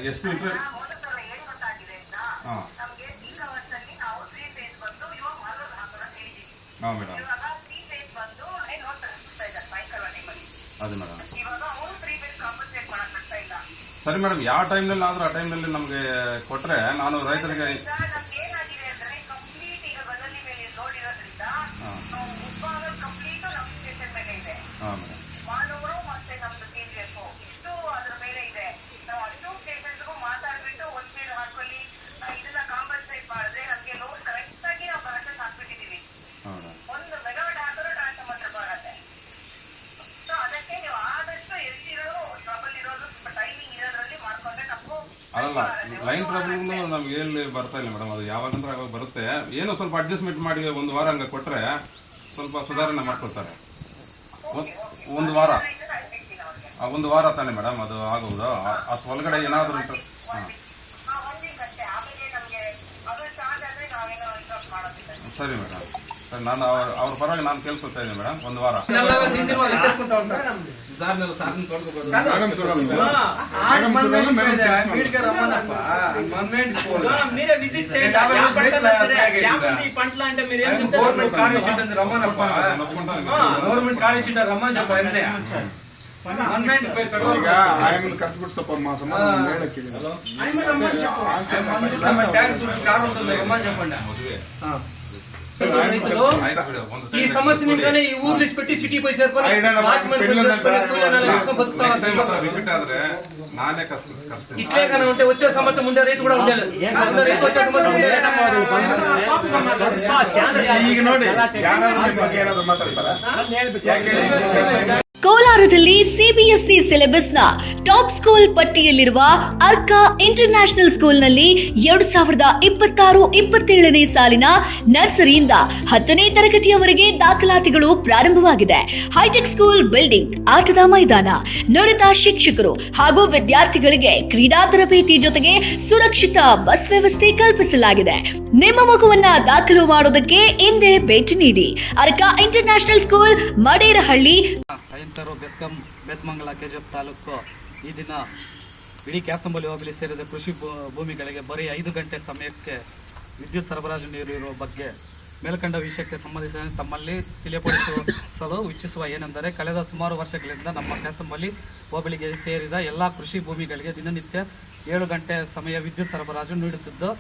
ಎಷ್ಟು ಹಾಂ ಮೇಡಮ್ ಅದು ಮೇಡಮ್ ಸರಿ ಮೇಡಮ್ ಯಾವ ಟೈಮ್ನಲ್ಲಿ ಆದರೂ ಆ ಟೈಮ್ನಲ್ಲಿ ನಮಗೆ ಕೊಟ್ಟರೆ ನಾನು ರೈತರಿಗೆ ಲೈನ್ ಪ್ರಾಬ್ಲಮ್ ನಮ್ಗೆ ಎಲ್ಲಿ ಬರ್ತಾ ಇಲ್ಲ ಮೇಡಮ್. ಅದು ಯಾವಾಗಂದ್ರೆ ಆವಾಗ ಬರುತ್ತೆ. ಏನೋ ಸ್ವಲ್ಪ ಅಡ್ಜಸ್ಟ್ಮೆಂಟ್ ಮಾಡಿ ಒಂದು ವಾರ ಹಂಗೆ ಕೊಟ್ಟರೆ ಸ್ವಲ್ಪ ಸುಧಾರಣೆ ಮಾಡ್ಕೊಳ್ತಾರೆ. ಒಂದು ವಾರ ತಾನೆ ಮೇಡಮ್ ಅದು ಆಗುವುದು. ಅಷ್ಟು ಒಳಗಡೆ ಏನಾದರೂ ಸರಿ ಮೇಡಮ್. ಸರಿ, ನಾನು ಅವ್ರ ಪರವಾಗಿ ನಾನು ಕೇಳ್ಕೊಳ್ತಾ ಇದ್ದೀನಿ ಮೇಡಮ್. ಒಂದು ವಾರ ఈ సమస్యనిందనే ఈ ఊరు పెట్టి సిటీ పోయి చేరుకొని ఇట్లే కానీ ఉంటే వచ్చే సమస్య ముందే రైతు కూడా ఉండాలి. రైతు వచ్చే సమస్య ಕೋಲಾರದಲ್ಲಿ ಸಿಬಿಎಸ್ಇ ಸಿಲೆಬಸ್ನ ಟಾಪ್ ಸ್ಕೂಲ್ ಪಟ್ಟಿಯಲ್ಲಿರುವ ಅರ್ಕಾ ಇಂಟರ್ನ್ಯಾಷನಲ್ ಸ್ಕೂಲ್ನಲ್ಲಿ 2026-27ನೇ ಸಾಲಿನ ನರ್ಸರಿಯಿಂದ 10ನೇ ತರಗತಿಯವರೆಗೆ ದಾಖಲಾತಿಗಳು ಪ್ರಾರಂಭವಾಗಿದೆ. ಹೈಟೆಕ್ ಸ್ಕೂಲ್ ಬಿಲ್ಡಿಂಗ್, ಆಟದ ಮೈದಾನ, ನುರಿತ ಶಿಕ್ಷಕರು ಹಾಗೂ ವಿದ್ಯಾರ್ಥಿಗಳಿಗೆ ಕ್ರೀಡಾ ತರಬೇತಿ ಜೊತೆಗೆ ಸುರಕ್ಷಿತ ಬಸ್ ವ್ಯವಸ್ಥೆ ಕಲ್ಪಿಸಲಾಗಿದೆ. ನಿಮ್ಮ ಮಗುವನ್ನ ದಾಖಲು ಮಾಡೋದಕ್ಕೆ ಹಿಂದೆ ಭೇಟಿ ನೀಡಿ. Arka international school, Maderahalli. ಬೆಸ್ಕಾಂ ಬೇತಮಂಗಲ ಕೆಜಿಎಫ್ ತಾಲೂಕು ಈ ದಿನ ಇಡೀ ಕ್ಯಾಸಂಬಲಿ ಹೋಬಳಿ ಸೇರಿದ ಕೃಷಿ ಭೂಮಿಗಳಿಗೆ ಬರೀ 5 ಗಂಟೆ ಸಮಯಕ್ಕೆ ವಿದ್ಯುತ್ ಸರಬರಾಜು ನೀರು ಇರುವ ಬಗ್ಗೆ ಮೇಲ್ಕಂಡ ವಿಷಯಕ್ಕೆ ಸಂಬಂಧಿಸಿದಂತೆ ತಮ್ಮಲ್ಲಿ ತಿಳಿಯಪಡಿಸಲು ಇಚ್ಛಿಸುವ ಏನೆಂದರೆ, ಕಳೆದ ಸುಮಾರು ವರ್ಷಗಳಿಂದ ನಮ್ಮ ಕ್ಯಾಸಂಬಲಿ ಹೋಬಳಿಗೆ ಸೇರಿದ ಎಲ್ಲ ಕೃಷಿ ಭೂಮಿಗಳಿಗೆ ದಿನನಿತ್ಯ 7 ಗಂಟೆ ಸಮಯ ವಿದ್ಯುತ್ ಸರಬರಾಜು ನೀಡುತ್ತಿದ್ದು,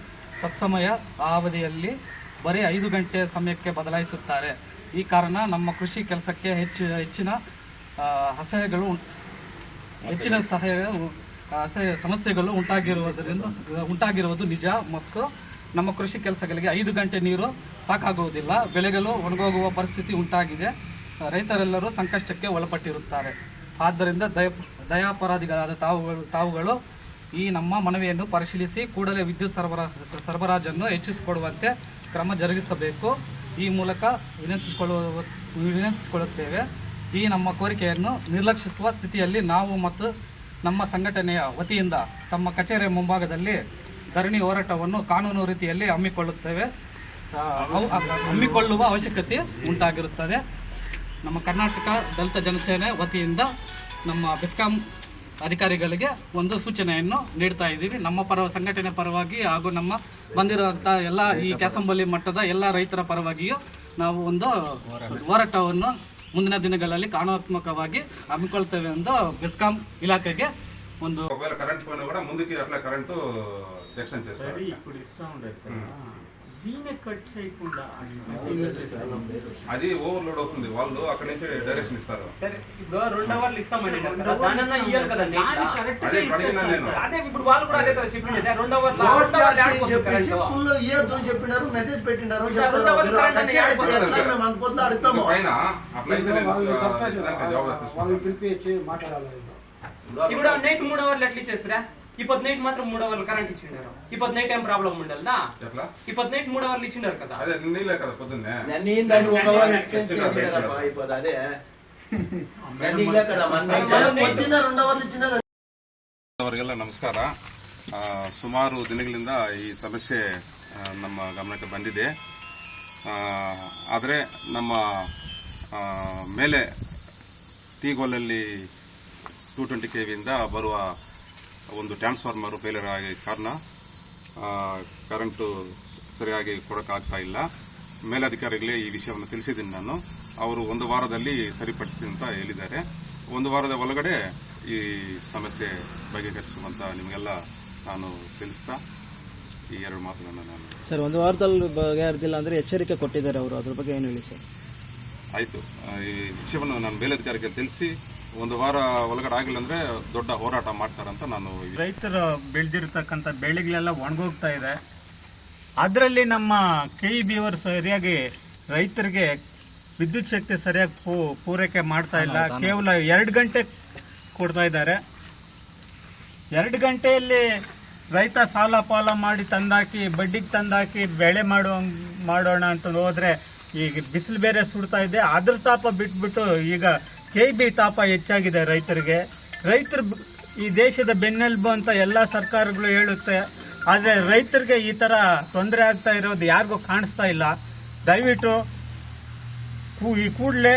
ತತ್ಸಮಯ ಆ ಅವಧಿಯಲ್ಲಿ ಬರೀ 5 ಗಂಟೆ ಸಮಯಕ್ಕೆ ಬದಲಾಯಿಸುತ್ತಾರೆ. ಈ ಕಾರಣ ನಮ್ಮ ಕೃಷಿ ಕೆಲಸಕ್ಕೆ ಹೆಚ್ಚಿನ ಸಮಸ್ಯೆಗಳು ಉಂಟಾಗಿರುವುದು ನಿಜ ಮತ್ತು ನಮ್ಮ ಕೃಷಿ ಕೆಲಸಗಳಿಗೆ 5 ಗಂಟೆ ನೀರು ಸಾಕಾಗುವುದಿಲ್ಲ. ಬೆಳೆಗಳು ಒಣಗೋಗುವ ಪರಿಸ್ಥಿತಿ ಉಂಟಾಗಿದೆ. ರೈತರೆಲ್ಲರೂ ಸಂಕಷ್ಟಕ್ಕೆ ಒಳಪಟ್ಟಿರುತ್ತಾರೆ. ಆದ್ದರಿಂದ ದಯಾಪರಾಧಿಗಳಾದ ತಾವುಗಳು ಈ ನಮ್ಮ ಮನವಿಯನ್ನು ಪರಿಶೀಲಿಸಿ ಕೂಡಲೇ ವಿದ್ಯುತ್ ಸರಬರಾಜನ್ನು ಹೆಚ್ಚಿಸಿಕೊಡುವಂತೆ ಕ್ರಮ ಜರುಗಿಸಬೇಕು. ಈ ಮೂಲಕ ವಿನಂತಿಸಿಕೊಳ್ಳುತ್ತೇವೆ. ಈ ನಮ್ಮ ಕೋರಿಕೆಯನ್ನು ನಿರ್ಲಕ್ಷಿಸುವ ಸ್ಥಿತಿಯಲ್ಲಿ ನಾವು ಮತ್ತು ನಮ್ಮ ಸಂಘಟನೆಯ ವತಿಯಿಂದ ತಮ್ಮ ಕಚೇರಿಯ ಮುಂಭಾಗದಲ್ಲಿ ಧರಣಿ ಹೋರಾಟವನ್ನು ಕಾನೂನು ರೀತಿಯಲ್ಲಿ ಹಮ್ಮಿಕೊಳ್ಳುವ ಅವಶ್ಯಕತೆ ಉಂಟಾಗಿರುತ್ತದೆ. ನಮ್ಮ ಕರ್ನಾಟಕ ದಲಿತ ಜನಸೇನೆ ವತಿಯಿಂದ ನಮ್ಮ ಬೆಸ್ಕಾಂ ಅಧಿಕಾರಿಗಳಿಗೆ ಒಂದು ಸೂಚನೆಯನ್ನು ನೀಡ್ತಾ ಇದ್ದೀವಿ. ನಮ್ಮ ಸಂಘಟನೆ ಪರವಾಗಿ ಹಾಗೂ ನಮ್ಮ ಬಂದಿರುವಂಥ ಎಲ್ಲ ಈ ಕ್ಯಾಸಂಬಲಿ ಮಟ್ಟದ ಎಲ್ಲ ರೈತರ ಪರವಾಗಿಯೂ ನಾವು ಒಂದು ಹೋರಾಟವನ್ನು ಮುಂದಿನ ದಿನಗಳಲ್ಲಿ ಕಾನೂನಾತ್ಮಕವಾಗಿ ಹಮ್ಮಿಕೊಳ್ತೇವೆ ಎಂದು ಬೆಸ್ಕಾಂ ఇలాకಗೆ ಒಂದು కరెంట్ పోయినా కూడా ముందుకి అట్లా కరెంటు ఎక్స్టెండ్ చేస్తారు. దీన్ని కట్ చేయకుండా అది ఓవర్లోడ్ అవుతుంది. వాళ్ళు అక్కడ నుంచి డైరెక్షన్ ఇస్తారు. సరే, ఇప్పుడు 2 అవర్లు ఇస్తామండి. దానన్నా ఇయ్యాలి కదండి. అదే అడిగినా నేను. అదే ఇప్పుడు వాళ్ళు కూడా అదే కదా చెప్పింది. 2 అవర్లు ఇయ్యొద్దు అని చెప్పినారు, మెసేజ్ పెట్టినారు. 2 అవర్లు కరెంట్ అని మేము అనుకోవట్లే అడుగుతాము. పైన అట్లయితే వాళ్ళు పిలిపించి మాట్లాడాలి. ఇప్పుడు నైట్ 3 అవర్లు ఎట్లా ఇచ్చేస్తారా? ఇప్పుడు నైట్ మాత్రం 3 అవర్లు కరెంట్ ఇచ్చినారు. ఇప్పుడు నైట్ ఏం ప్రాబ్లం ఉండదా? ఇప్పుడు నైట్ 3 అవర్లు ఇచ్చినారు కదా. అదే నీళ్ళే కదా పొద్దున్నే. ಅವರಿಗೆಲ್ಲ ನಮಸ್ಕಾರ. ಸುಮಾರು ದಿನಗಳಿಂದ ಈ ಸಮಸ್ಯೆ ನಮ್ಮ ಗಮನಕ್ಕೆ ಬಂದಿದೆ. ಆದರೆ ನಮ್ಮ ಮೇಲೆ ತೀಗೋಲಲ್ಲಿ 220 kV ಬರುವ ಒಂದು ಟ್ರಾನ್ಸ್ಫಾರ್ಮರ್ ಫೇಲಿಯರ್ ಆಗಿ ಕಾರಣ ಕರೆಂಟು ಸರಿಯಾಗಿ ಕೊಡೋಕ್ಕಾಗ್ತಾ ಇಲ್ಲ. ಮೇಲಧಿಕಾರಿಗಳೇ ಈ ವಿಷಯವನ್ನು ತಿಳಿಸಿದ್ದೀನಿ ನಾನು. ಅವರು 1 ವಾರದಲ್ಲಿ ಸರಿಪಡಿಸಿ ಅಂತ ಹೇಳಿದ್ದಾರೆ. 1 ವಾರದ ಒಳಗಡೆ ಈ ಸಮಸ್ಯೆ ಬಗೆಹರಿಸುವಂತ ನಿಮಗೆಲ್ಲ ನಾನು ತಿಳಿಸ್ತಾ ಈ 2 ಮಾತುಗಳನ್ನು ನಾನು ಸರ್ 1 ವಾರದಲ್ಲಿ ಬಗೆಹರಿದಿಲ್ಲ ಅಂದರೆ ಎಚ್ಚರಿಕೆ ಕೊಟ್ಟಿದ್ದಾರೆ ಅವರು, ಅದ್ರ ಬಗ್ಗೆ ಏನು ಹೇಳಿ ಸರ್? ಆಯಿತು, ಈ ವಿಷಯವನ್ನು ನಾನು ಮೇಲಧಿಕಾರಿಗೆ ತಿಳಿಸಿ 1 ವಾರ ಒಳಗಡೆ ಆಗಿಲ್ಲ ಅಂದರೆ ದೊಡ್ಡ ಹೋರಾಟ ಮಾಡ್ತಾರಂತ ನಾನು. ರೈತರು ಬೆಳೆದಿರ್ತಕ್ಕಂಥ ಬೆಳೆಗಳೆಲ್ಲ ಒಣಗೋಗ್ತಾ ಇದೆ. ಅದರಲ್ಲಿ ನಮ್ಮ KEB ಅವರು ಸರಿಯಾಗಿ ರೈತರಿಗೆ ವಿದ್ಯುತ್ ಶಕ್ತಿ ಸರಿಯಾಗಿ ಪೂರೈಕೆ ಮಾಡ್ತಾ ಇಲ್ಲ. ಕೇವಲ 2 ಗಂಟೆ ಕೊಡ್ತಾ ಇದ್ದಾರೆ. 2 ಗಂಟೆಯಲ್ಲಿ ರೈತ ಸಾಲ ಪಾಲ ಮಾಡಿ ತಂದಾಕಿ ಬಡ್ಡಿಗೆ ತಂದಾಕಿ ಬೆಳೆ ಮಾಡೋಣ ಅಂತ ಹೋದ್ರೆ ಈಗ ಬಿಸಿಲು ಬೇರೆ ಸುಡ್ತಾ ಇದೆ. ಅದ್ರ ತಾಪ ಬಿಟ್ಬಿಟ್ಟು ಈಗ KEB ತಾಪ ಹೆಚ್ಚಾಗಿದೆ ರೈತರಿಗೆ. ರೈತರು ಈ ದೇಶದ ಬೆನ್ನೆಲುಬು ಅಂತ ಎಲ್ಲ ಸರ್ಕಾರಗಳು ಹೇಳುತ್ತೆ. ಆದರೆ ರೈತರಿಗೆ ಈ ಥರ ತೊಂದರೆ ಆಗ್ತಾ ಇರೋದು ಯಾರಿಗೂ ಕಾಣಿಸ್ತಾ ಇಲ್ಲ. ದಯವಿಟ್ಟು ಈ ಕೂಡಲೇ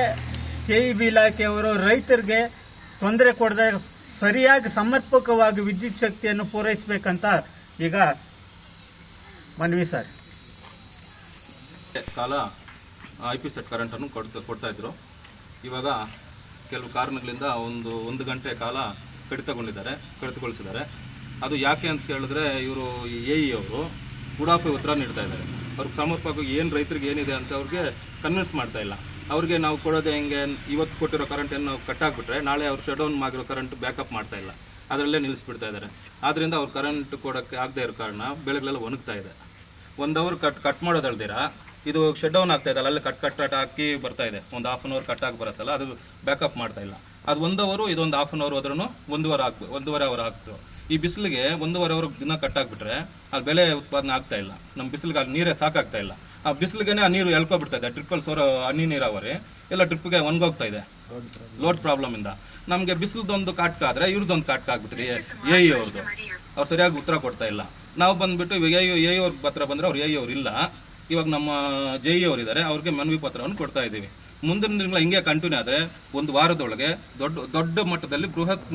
KEB ಇಲಾಖೆಯವರು ರೈತರಿಗೆ ತೊಂದರೆ ಕೊಡದೆ ಸರಿಯಾಗಿ ಸಮರ್ಪಕವಾಗಿ ವಿದ್ಯುತ್ ಶಕ್ತಿಯನ್ನು ಪೂರೈಸಬೇಕಂತ ಈಗ ಮನವಿ ಸರ್. ಕಾಲ IP ಸೆಟ್ ಕರೆಂಟನ್ನು ಕೊಡ್ತಾ ಇದ್ರು. ಇವಾಗ ಕೆಲವು ಕಾರಣಗಳಿಂದ ಒಂದು ಗಂಟೆ ಕಾಲ ಕಡಿತಗೊಳಿಸಿದ್ದಾರೆ. ಅದು ಯಾಕೆ ಅಂತ ಕೇಳಿದ್ರೆ ಇವರು AE ಅವರು ಉಡಾಫೆ ಉತ್ತರ ನೀಡ್ತಾ ಇದ್ದಾರೆ. ಅವ್ರಿಗೆ ಸಮರ್ಪಕವಾಗಿ ಏನು ರೈತರಿಗೆ ಏನಿದೆ ಅಂತ ಅವ್ರಿಗೆ ಕನ್ವಿನ್ಸ್ ಮಾಡ್ತಾ ಇಲ್ಲ. ಅವ್ರಿಗೆ ನಾವು ಕೊಡೋದು ಹೆಂಗೆ, ಇವತ್ತು ಕೊಟ್ಟಿರೋ ಕರೆಂಟನ್ನು ಕಟ್ಟಾಕ್ಬಿಟ್ರೆ ನಾಳೆ ಅವ್ರು ಶಟ್ ಡೌನ್ ಆಗಿರೋ ಕರೆಂಟ್ ಬ್ಯಾಕಪ್ ಮಾಡ್ತಾ ಇಲ್ಲ, ಅದರಲ್ಲೇ ನಿಲ್ಲಿಸ್ಬಿಡ್ತಾ ಇದ್ದಾರೆ. ಆದ್ದರಿಂದ ಅವ್ರು ಕರೆಂಟ್ ಕೊಡೋಕ್ಕೆ ಆಗದೆ ಇರೋ ಕಾರಣ ಬೆಳೆಗಳೆಲ್ಲ ಒಣಗ್ತಾ ಇದೆ. 1 ಅವರ್ ಕಟ್ ಮಾಡೋದಲ್ದಿರ ಇದು ಶಟ್ ಡೌನ್ ಆಗ್ತಾ ಇದಲ್ಲ, ಅಲ್ಲಿ ಕಟ್ ಹಾಕಿ ಬರ್ತಾ ಇದೆ. ಒಂದು 1/2 ಅವರ್ ಕಟ್ ಆಗಿ ಬರುತ್ತಲ್ಲ, ಅದು ಬ್ಯಾಕಪ್ ಮಾಡ್ತಾ ಇಲ್ಲ. ಅದು 1 ಅವರು ಇದೊಂದು 1/2 ಅವರ್ ಹೋದ್ರೂ 1.5 ಅವರ್ ಆಗ್ತು. ಈ ಬಿಸಿಲಿಗೆ 1.5 ಅವರ್ ದಿನ ಕಟ್ಟಾಕ್ಬಿಟ್ರೆ ಅಲ್ಲಿ ಬೆಳೆ ಉತ್ಪಾದನೆ ಆಗ್ತಾ ಇಲ್ಲ. ನಮ್ಮ ಬಿಸಿಲಿಗೆ ಅಲ್ಲಿ ನೀರೇ ಸಾಕಾಗ್ತಾ ಇಲ್ಲ. ಆ ಬಿಸಿಲಿಗೆ ಆ ನೀರು ಎಳ್ಕೊಬಿಡ್ತಾ ಇದೆ. ಟ್ರಿಪ್ಪಲ್ ಹನಿ ನೀರಾವರಿ ಎಲ್ಲ ಟ್ರಿಪ್ಗೆ ಒಣಗೋಗ್ತಾ ಇದೆ ಲೋಡ್ ಪ್ರಾಬ್ಲಮ್ ಇಂದ. ನಮಗೆ ಬಿಸಿಲದೊಂದು ಕಾಟ್ಕ ಆದ್ರೆ ಇವ್ರದ್ದೊಂದು ಕಾಟ್ಕ ಆಗ್ಬಿಟ್ರಿ AE ಅವ್ರದ್ದು. ಅವ್ರು ಸರಿಯಾಗಿ ಉತ್ತರ ಕೊಡ್ತಾ ಇಲ್ಲ. ನಾವು ಬಂದ್ಬಿಟ್ಟು AE ಅವ್ರ ಹತ್ರ ಬಂದ್ರೆ ಅವ್ರು AE ಅವ್ರು ಇಲ್ಲ. ಇವಾಗ ನಮ್ಮ JE ಅವರು ಇದ್ದಾರೆ, ಅವ್ರಿಗೆ ಮನವಿ ಪತ್ರವನ್ನು ಕೊಡ್ತಾ ಇದ್ದೀವಿ. ಮುಂದಿನ ದಿನಗಳ ಹಿಂಗೆ ಕಂಟಿನ್ಯೂ ಆದರೆ 1 ವಾರದೊಳಗೆ ದೊಡ್ಡ ಮಟ್ಟದಲ್ಲಿ ಬೃಹತ್